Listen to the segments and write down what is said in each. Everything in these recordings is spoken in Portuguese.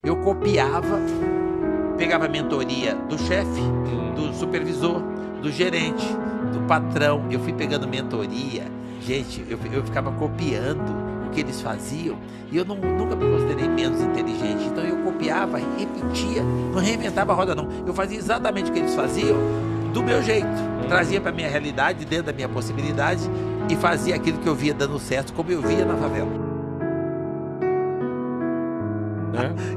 Eu copiava, pegava a mentoria do chefe, do supervisor, do gerente, do patrão. Eu fui pegando mentoria. Gente, eu ficava copiando o que eles faziam e eu nunca me considerei menos inteligente. Então eu copiava, repetia, não reinventava a roda não. Eu fazia exatamente o que eles faziam do meu jeito. Trazia para minha realidade, dentro da minha possibilidade, e fazia aquilo que eu via dando certo, como eu via na favela.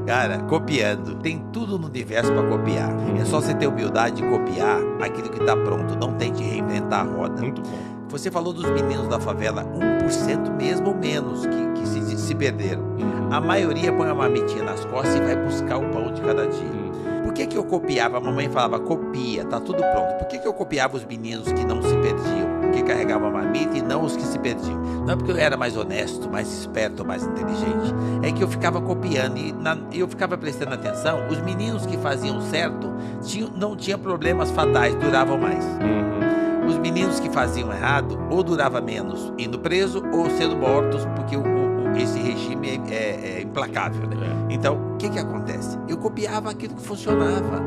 Cara, copiando. Tem tudo no universo para copiar. É só você ter humildade de copiar aquilo que está pronto. Não tente reinventar a roda. Muito bom. Você falou dos meninos da favela, 1% mesmo ou menos que se perderam. A maioria põe uma marmitinha nas costas e vai buscar o pão de cada dia. Por que eu copiava? A mamãe falava, copia, tá tudo pronto. Por que eu copiava os meninos que não se perdiam? Que carregavam a marmita e não os que se perdiam? Não é porque eu era mais honesto, mais esperto, mais inteligente. É que eu ficava copiando e eu ficava prestando atenção. Os meninos que faziam certo não tinham problemas fatais, duravam mais. Os meninos que faziam errado ou durava menos indo preso ou sendo mortos, porque esse regime é implacável, né? Então, o que acontece? Eu copiava aquilo que funcionava.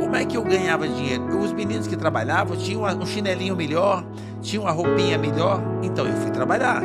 Como é que eu ganhava dinheiro? Os meninos que trabalhavam tinham um chinelinho melhor, tinham uma roupinha melhor, então eu fui trabalhar.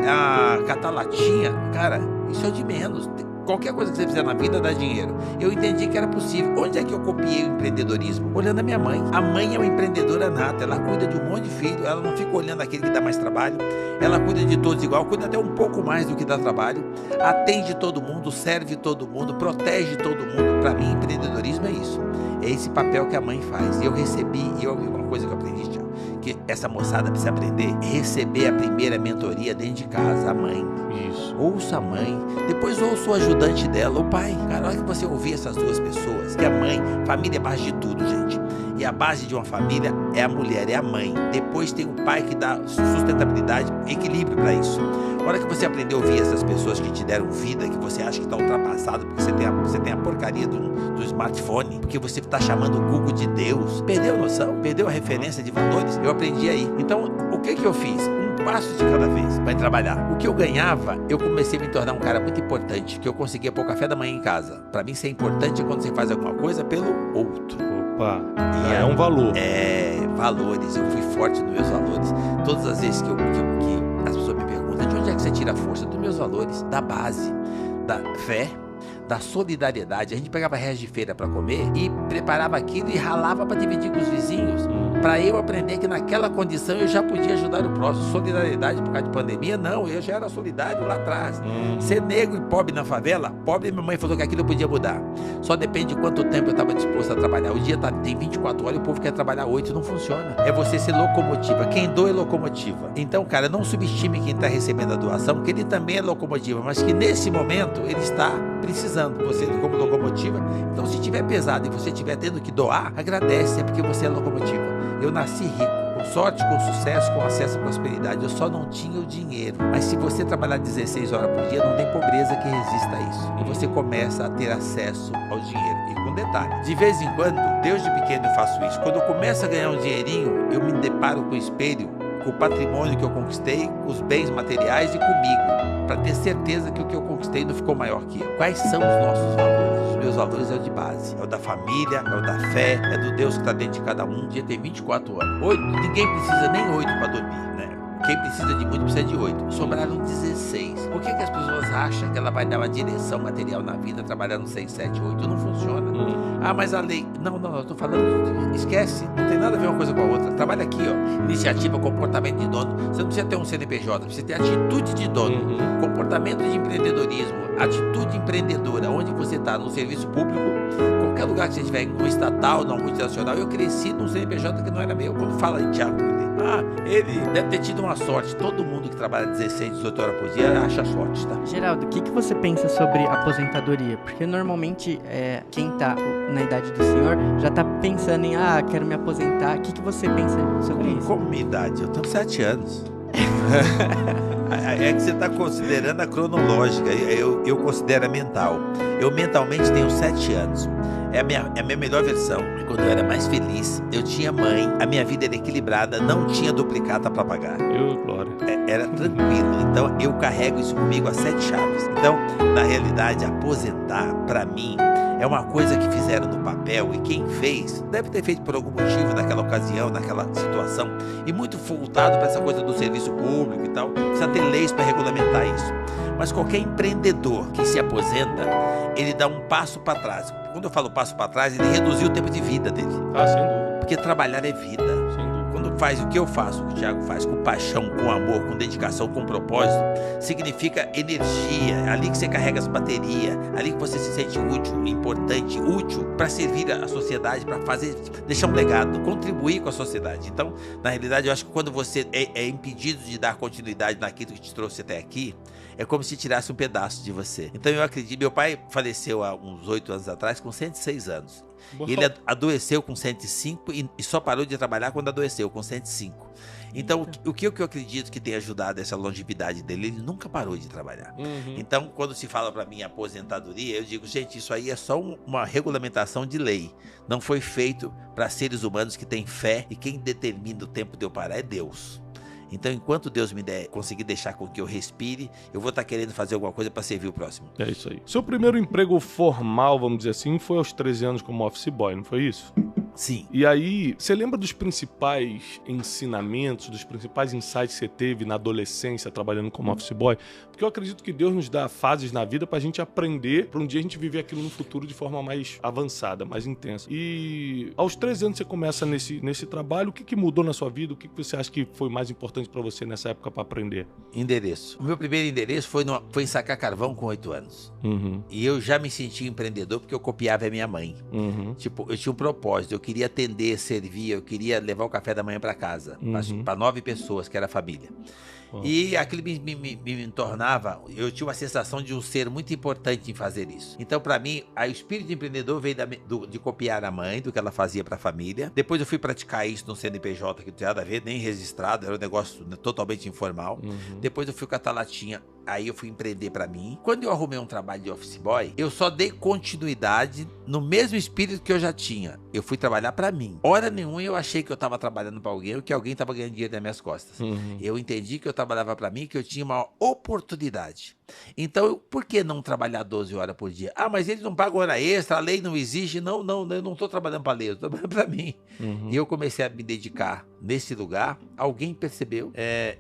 Catar latinha, cara, isso é o de menos. Qualquer coisa que você fizer na vida dá dinheiro. Eu entendi que era possível. Onde é que eu copiei o empreendedorismo? Olhando a minha mãe. A mãe é uma empreendedora nata. Ela cuida de um monte de filho. Ela não fica olhando aquele que dá mais trabalho. Ela cuida de todos igual. Cuida até um pouco mais do que dá trabalho. Atende todo mundo, serve todo mundo, protege todo mundo. Para mim, empreendedorismo é isso. É esse papel que a mãe faz. E eu recebi, uma coisa que eu aprendi, Thiago, que essa moçada precisa aprender, receber a primeira mentoria dentro de casa, a mãe. Isso. Ouça a mãe, depois ouça o ajudante dela, o pai. Cara, na hora que você ouvir essas duas pessoas, que a mãe, família é base de tudo, gente. E a base de uma família é a mulher, é a mãe. Depois tem o pai que dá sustentabilidade, equilíbrio para isso. Na hora que você aprender a ouvir essas pessoas que te deram vida, que você acha que está ultrapassado, porque você tem a porcaria do smartphone, porque você está chamando o Google de Deus, perdeu a noção, perdeu a referência de valores. Eu aprendi aí. Então, o que eu fiz? Um passo de cada vez para trabalhar. O que eu ganhava, eu comecei a me tornar um cara muito importante, que eu conseguia pôr café da manhã em casa. Para mim, ser importante é quando você faz alguma coisa pelo outro. Opa, é um valor. Valores. Eu fui forte nos meus valores. Todas as vezes que as pessoas me perguntam, de onde é que você tira a força? Dos meus valores, da base, da fé, da solidariedade. A gente pegava resto de feira para comer e preparava aquilo e ralava para dividir com os vizinhos, para eu aprender que naquela condição eu já podia ajudar o próximo. Solidariedade por causa de pandemia, não, eu já era solidário lá atrás. Ser negro e pobre na favela, pobre, minha mãe falou que aquilo podia mudar. Só depende de quanto tempo eu estava disposto a trabalhar. O dia tem 24 horas e o povo quer trabalhar 8, não funciona. É você ser locomotiva. Quem doa é locomotiva. Então, cara, não subestime quem está recebendo a doação, porque ele também é locomotiva, mas que nesse momento ele está precisando, você como locomotiva. Então, se tiver pesado e você estiver tendo que doar, agradece, é porque você é locomotiva. Eu nasci rico, com sorte, com sucesso, com acesso à prosperidade. Eu só não tinha o dinheiro. Mas se você trabalhar 16 horas por dia, não tem pobreza que resista a isso. E você começa a ter acesso ao dinheiro. E com detalhe, de vez em quando, Deus de pequeno eu faço isso. Quando eu começo a ganhar um dinheirinho, eu me deparo com o espelho, com o patrimônio que eu conquistei, os bens materiais e comigo, para ter certeza que o que eu conquistei não ficou maior que eu. Quais são os nossos valores? Os meus valores é o de base, é o da família, é o da fé, é do Deus que está dentro de cada um. Um dia tem 24 horas. 8, ninguém precisa nem 8 para dormir, né? Quem precisa de muito precisa de 8. Sobraram 16. Por que as pessoas acham que ela vai dar uma direção material na vida trabalhando 6, 7, 8? Não funciona. Mas a lei... Não, eu tô falando... Esquece. Não tem nada a ver uma coisa com a outra. Trabalha aqui, ó. Iniciativa, comportamento de dono. Você não precisa ter um CNPJ, precisa ter atitude de dono. Comportamento de empreendedorismo. Atitude empreendedora. Onde você está, no serviço público, qualquer lugar que você estiver, no estatal, no multinacional. Eu cresci num CNPJ que não era meu. Quando fala em Thiago, ele deve ter tido uma sorte. Todo mundo que trabalha 16, 18 horas por dia acha sorte, tá? Geraldo, o que você pensa sobre aposentadoria? Porque normalmente quem tá na idade do senhor já tá pensando em quero me aposentar. O que você pensa sobre isso? Como minha idade? Eu tenho 7 anos. É que você está considerando a cronológica. Eu considero a mental. Eu mentalmente tenho 7 anos. É a minha melhor versão. Quando eu era mais feliz, eu tinha mãe, a minha vida era equilibrada, não tinha duplicata para pagar. Glória. Era tranquilo. Então eu carrego isso comigo a 7 chaves. Então, na realidade, aposentar, para mim, é uma coisa que fizeram no papel, e quem fez deve ter feito por algum motivo naquela ocasião, naquela situação, e muito voltado para essa coisa do serviço público e tal. Precisa ter leis para regulamentar isso. Mas qualquer empreendedor que se aposenta, ele dá um passo para trás. Quando eu falo passo para trás, ele reduziu o tempo de vida dele. Sem dúvida. Porque trabalhar é vida. Sem dúvida. Quando faz o que eu faço, o que o Thiago faz, com paixão, com amor, com dedicação, com propósito, significa energia. É ali que você carrega as baterias, ali que você se sente útil, importante, útil para servir a sociedade, para deixar um legado, contribuir com a sociedade. Então, na realidade, eu acho que quando você é impedido de dar continuidade naquilo que te trouxe até aqui, é como se tirasse um pedaço de você. Então eu acredito, meu pai faleceu há uns 8 anos atrás, com 106 anos. Ele adoeceu com 105 e só parou de trabalhar quando adoeceu, com 105. Então, o que eu acredito que tem ajudado essa longevidade dele, ele nunca parou de trabalhar. Então, quando se fala para mim aposentadoria, eu digo, gente, isso aí é só uma regulamentação de lei. Não foi feito para seres humanos que têm fé, e quem determina o tempo de eu parar é Deus. Então, enquanto Deus me conseguir deixar com que eu respire, eu vou estar querendo fazer alguma coisa para servir o próximo. É isso aí. Seu primeiro emprego formal, vamos dizer assim, foi aos 13 anos como office boy, não foi isso? Sim. E aí, você lembra dos principais ensinamentos, dos principais insights que você teve na adolescência trabalhando como office boy? Porque eu acredito que Deus nos dá fases na vida pra gente aprender, pra um dia a gente viver aquilo no futuro de forma mais avançada, mais intensa. E aos 13 anos você começa nesse trabalho, o que mudou na sua vida? O que você acha que foi mais importante pra você nessa época pra aprender? Endereço. O meu primeiro endereço foi em sacar carvão com 8 anos. E eu já me senti empreendedor porque eu copiava a minha mãe. Tipo, eu tinha um propósito, eu queria atender, servir, eu queria levar o café da manhã para casa, para 9 pessoas, que era a família. E aquilo me tornava, eu tinha uma sensação de um ser muito importante em fazer isso. Então, para mim, o espírito empreendedor veio de copiar a mãe, do que ela fazia para a família. Depois eu fui praticar isso no CNPJ, que não tinha nada a ver, nem registrado, era um negócio totalmente informal. Depois eu fui catar latinha, aí eu fui empreender para mim. Quando eu arrumei um trabalho de office boy, eu só dei continuidade no mesmo espírito que eu já tinha. Eu fui trabalhar para mim. Hora nenhuma eu achei que eu estava trabalhando para alguém ou que alguém estava ganhando dinheiro nas minhas costas. Eu entendi que eu trabalhava para mim, que eu tinha uma oportunidade. Então, por que não trabalhar 12 horas por dia? Ah, mas eles não pagam hora extra, a lei não exige. Não, eu não estou trabalhando para a lei, eu estou trabalhando para mim. E eu comecei a me dedicar nesse lugar. Alguém percebeu,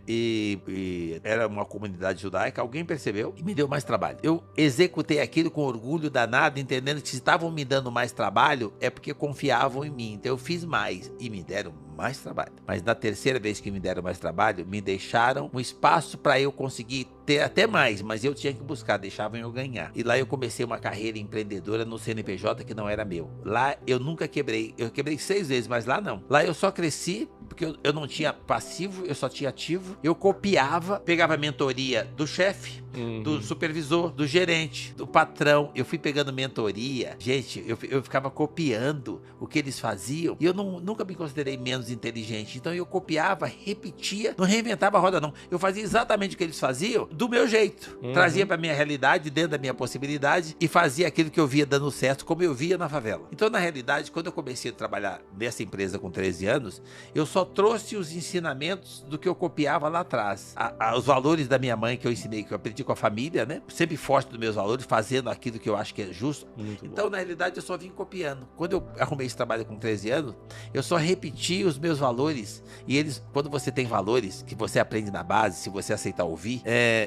e era uma comunidade judaica, alguém percebeu e me deu mais trabalho. Eu executei aquilo com orgulho danado, entendendo que se estavam me dando mais trabalho, é porque confiavam em mim. Então eu fiz mais e me deram mais trabalho. Mas na terceira vez que me deram mais trabalho, me deixaram um espaço para eu conseguir ter até mais, mas eu tinha que buscar, deixavam eu ganhar. E lá eu comecei uma carreira empreendedora no CNPJ que não era meu. Lá eu nunca quebrei, eu quebrei 6 vezes, mas lá não. Lá eu só cresci porque eu não tinha passivo, eu só tinha ativo. Eu copiava, pegava a mentoria do chefe, do supervisor, do gerente, do patrão. Eu fui pegando mentoria. Gente, eu ficava copiando o que eles faziam e eu nunca me considerei menos inteligente. Então eu copiava, repetia, não reinventava a roda não. Eu fazia exatamente o que eles faziam do meu jeito. Trazia pra minha realidade, dentro da minha possibilidade, e fazia aquilo que eu via dando certo, como eu via na favela. Então, na realidade, quando eu comecei a trabalhar nessa empresa com 13 anos, eu só trouxe os ensinamentos do que eu copiava lá atrás. Os valores da minha mãe que eu ensinei, que eu aprendi com a família, né? Sempre forte dos meus valores, fazendo aquilo que eu acho que é justo. Então, na realidade, eu só vim copiando. Quando eu arrumei esse trabalho com 13 anos, eu só repeti os meus valores. E eles, quando você tem valores, que você aprende na base, se você aceitar ouvir,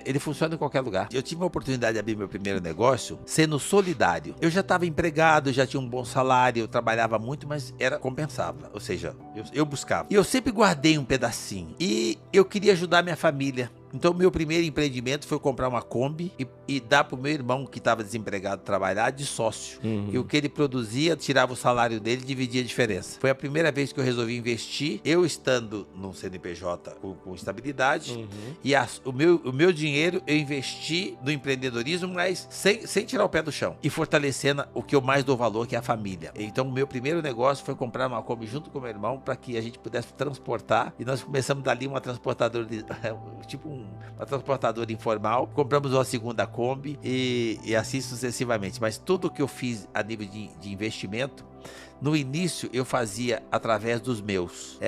ele funciona em qualquer lugar. Eu tive a oportunidade de abrir meu primeiro negócio sendo solidário. Eu já estava empregado, já tinha um bom salário, eu trabalhava muito, mas compensava. Ou seja, eu buscava. E eu sempre guardei um pedacinho. E eu queria ajudar minha família. Então, meu primeiro empreendimento foi comprar uma Kombi e dar pro meu irmão, que estava desempregado, trabalhar de sócio. E o que ele produzia, tirava o salário dele e dividia a diferença. Foi a primeira vez que eu resolvi investir, eu estando no CNPJ com estabilidade, e o meu dinheiro eu investi no empreendedorismo, mas sem tirar o pé do chão. E fortalecendo o que eu mais dou valor, que é a família. Então, o meu primeiro negócio foi comprar uma Kombi junto com o meu irmão, para que a gente pudesse transportar. E nós começamos dali uma transportadora, tipo um uma transportadora informal, compramos uma segunda Kombi e assim sucessivamente. Mas tudo que eu fiz a nível de investimento, no início eu fazia através dos meus.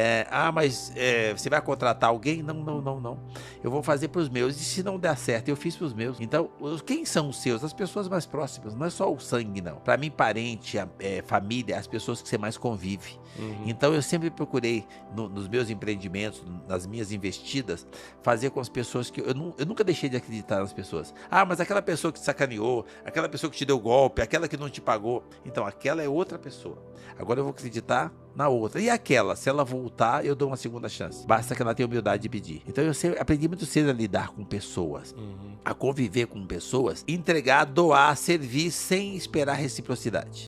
Mas você vai contratar alguém? Não. Eu vou fazer para os meus. E se não der certo, eu fiz para os meus. Então, quem são os seus? As pessoas mais próximas. Não é só o sangue, não. Para mim, parente, família, as pessoas que você mais convive. Então, eu sempre procurei, nos meus empreendimentos, nas minhas investidas, fazer com as pessoas que... Eu nunca deixei de acreditar nas pessoas. Mas aquela pessoa que te sacaneou, aquela pessoa que te deu golpe, aquela que não te pagou. Então, aquela é outra pessoa. Agora eu vou acreditar na outra. E aquela, se ela voltar, eu dou uma segunda chance. Basta que ela tenha humildade de pedir. Então eu aprendi muito cedo a lidar com pessoas, a conviver com pessoas, entregar, doar, servir sem esperar reciprocidade.